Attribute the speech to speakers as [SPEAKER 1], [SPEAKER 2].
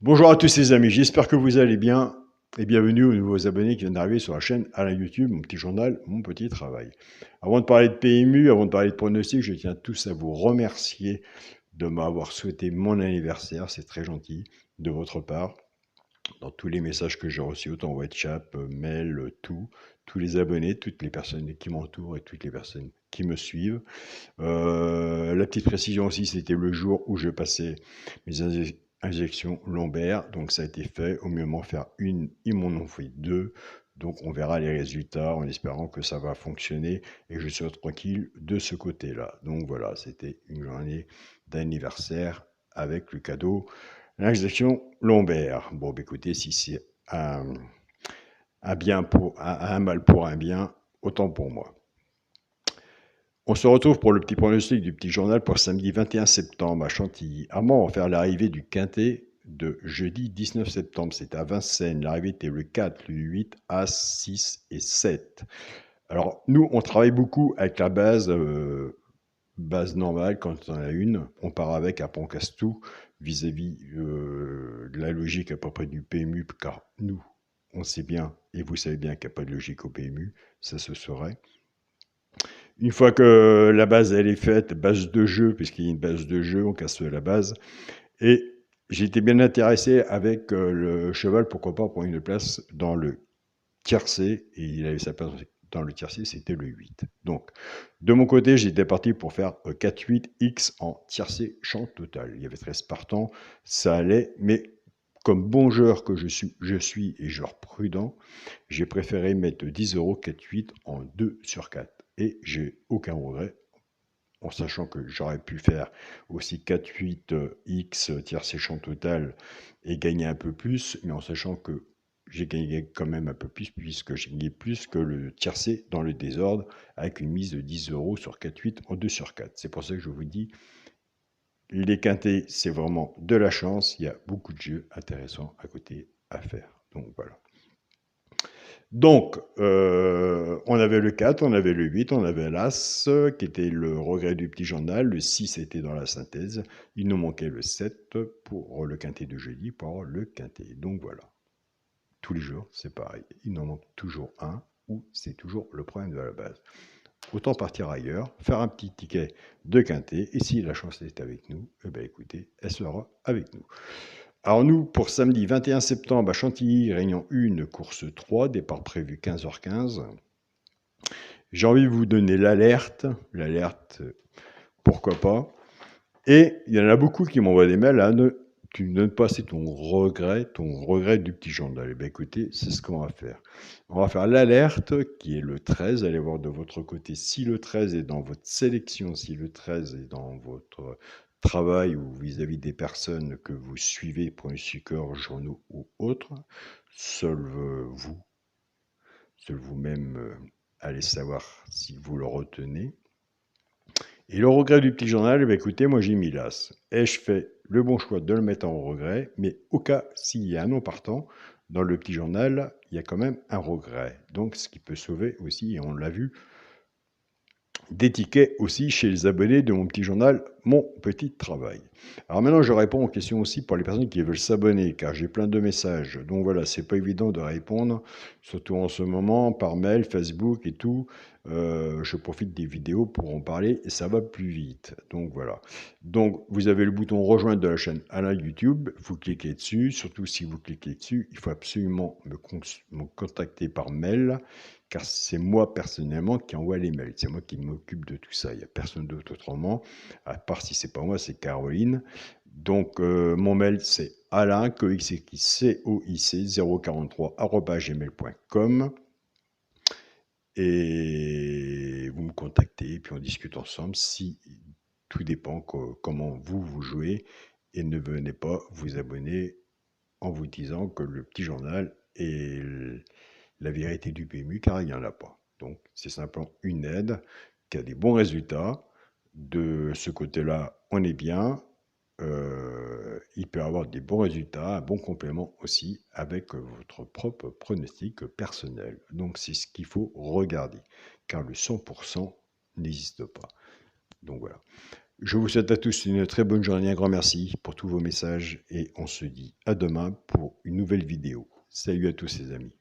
[SPEAKER 1] Bonjour à tous les amis, j'espère que vous allez bien et bienvenue aux nouveaux abonnés qui viennent d'arriver sur la chaîne Alain YouTube, mon petit journal, mon petit travail. Avant de parler de PMU, avant de parler de pronostic, je tiens tous à vous remercier de m'avoir souhaité mon anniversaire, c'est très gentil de votre part. Dans tous les messages que j'ai reçus, autant WhatsApp, mail, tous les abonnés, toutes les personnes qui m'entourent et toutes les personnes qui me suivent. La petite précision aussi, c'était le jour où je passais mes injections lombaires. Donc ça a été fait. Au mieux m'en faire une, ils m'en ont fait deux. Donc on verra les résultats en espérant que ça va fonctionner et je serai tranquille de ce côté-là. Donc voilà, c'était une journée d'anniversaire avec le cadeau, l'injection lombaire. Bon, bah, écoutez, si c'est un mal pour un bien, autant pour moi. On se retrouve pour le petit pronostic du petit journal pour samedi 21 septembre à Chantilly. Armand va faire l'arrivée du quintet de jeudi 19 septembre. C'est à Vincennes. L'arrivée était le 4, le 8, As, 6 et 7. Alors, nous, on travaille beaucoup avec la base normale quand on en a une. On part avec, après on casse tout vis-à-vis de la logique à peu près du PMU, car nous, on sait bien, et vous savez bien qu'il n'y a pas de logique au PMU, ça se saurait. Une fois que la base elle est faite, base de jeu, puisqu'il y a une base de jeu, on casse la base. Et j'étais bien intéressé avec le cheval, pourquoi pas prendre une place dans le tiercé, et il avait sa place dans le tiercé, c'était le 8. Donc, de mon côté, j'étais parti pour faire 4-8X en tiercé champ total. Il y avait 13 partants, ça allait, mais comme bon joueur que je suis et joueur prudent, j'ai préféré mettre 10 euros 4-8 en 2 sur 4. Et j'ai aucun regret, en sachant que j'aurais pu faire aussi 4-8X tiercé champ total et gagner un peu plus, mais en sachant que j'ai gagné quand même un peu plus, puisque j'ai gagné plus que le tiercé dans le désordre, avec une mise de 10 euros sur 4-8 en 2 sur 4. C'est pour ça que je vous dis, les quintés, c'est vraiment de la chance. Il y a beaucoup de jeux intéressants à côté à faire. Donc voilà. Donc, on avait le 4, on avait le 8, on avait l'As, qui était le regret du petit journal. Le 6 était dans la synthèse. Il nous manquait le 7 pour le quintet de jeudi, pour le quintet. Donc voilà. Tous les jours, c'est pareil. Il en manque toujours un, ou c'est toujours le problème de la base. Autant partir ailleurs, faire un petit ticket de quintet, et si la chance est avec nous, eh bien écoutez, elle sera avec nous. Alors nous, pour samedi 21 septembre à Chantilly, réunion 1, course 3, départ prévu 15h15. J'ai envie de vous donner l'alerte, pourquoi pas. Et il y en a beaucoup qui m'envoient des mails, tu ne donnes pas assez ton regret du petit journal. Eh bien écoutez, c'est ce qu'on va faire. On va faire l'alerte qui est le 13, allez voir de votre côté si le 13 est dans votre sélection, si le 13 est dans votre travail ou vis-à-vis des personnes que vous suivez, pronostiqueurs, journaux ou autres. Seul vous-même allez savoir si vous le retenez. Et le regret du petit journal, eh bien, écoutez, moi j'ai mis l'As. Ai-je fait le bon choix de le mettre en regret? Mais au cas s'il y a un non partant, dans le petit journal, il y a quand même un regret. Donc ce qui peut sauver aussi, et on l'a vu, des tickets aussi chez les abonnés de mon petit journal, mon petit travail. Alors maintenant, je réponds aux questions aussi pour les personnes qui veulent s'abonner, car j'ai plein de messages. Donc voilà, c'est pas évident de répondre, surtout en ce moment, par mail, Facebook et tout. Je profite des vidéos pour en parler et ça va plus vite. Donc voilà. Donc vous avez le bouton rejoindre de la chaîne Alain YouTube. Vous cliquez dessus. Surtout si vous cliquez dessus, il faut absolument me contacter par mail, car c'est moi personnellement qui envoie les mails. C'est moi qui m'occupe de tout ça. Il n'y a personne d'autre autrement, à part si c'est pas moi, c'est Caroline. Donc mon mail c'est alain, coic 043 @gmail.com, et vous me contactez et puis on discute ensemble. Si tout dépend comment vous jouez, et ne venez pas vous abonner en vous disant que le petit journal est la vérité du PMU, car il n'y en a pas. Donc c'est simplement une aide qui a des bons résultats. De ce côté-là, on est bien. Il peut avoir des bons résultats, un bon complément aussi avec votre propre pronostic personnel. Donc c'est ce qu'il faut regarder, car le 100% n'existe pas. Donc voilà. Je vous souhaite à tous une très bonne journée, un grand merci pour tous vos messages et on se dit à demain pour une nouvelle vidéo. Salut à tous les amis.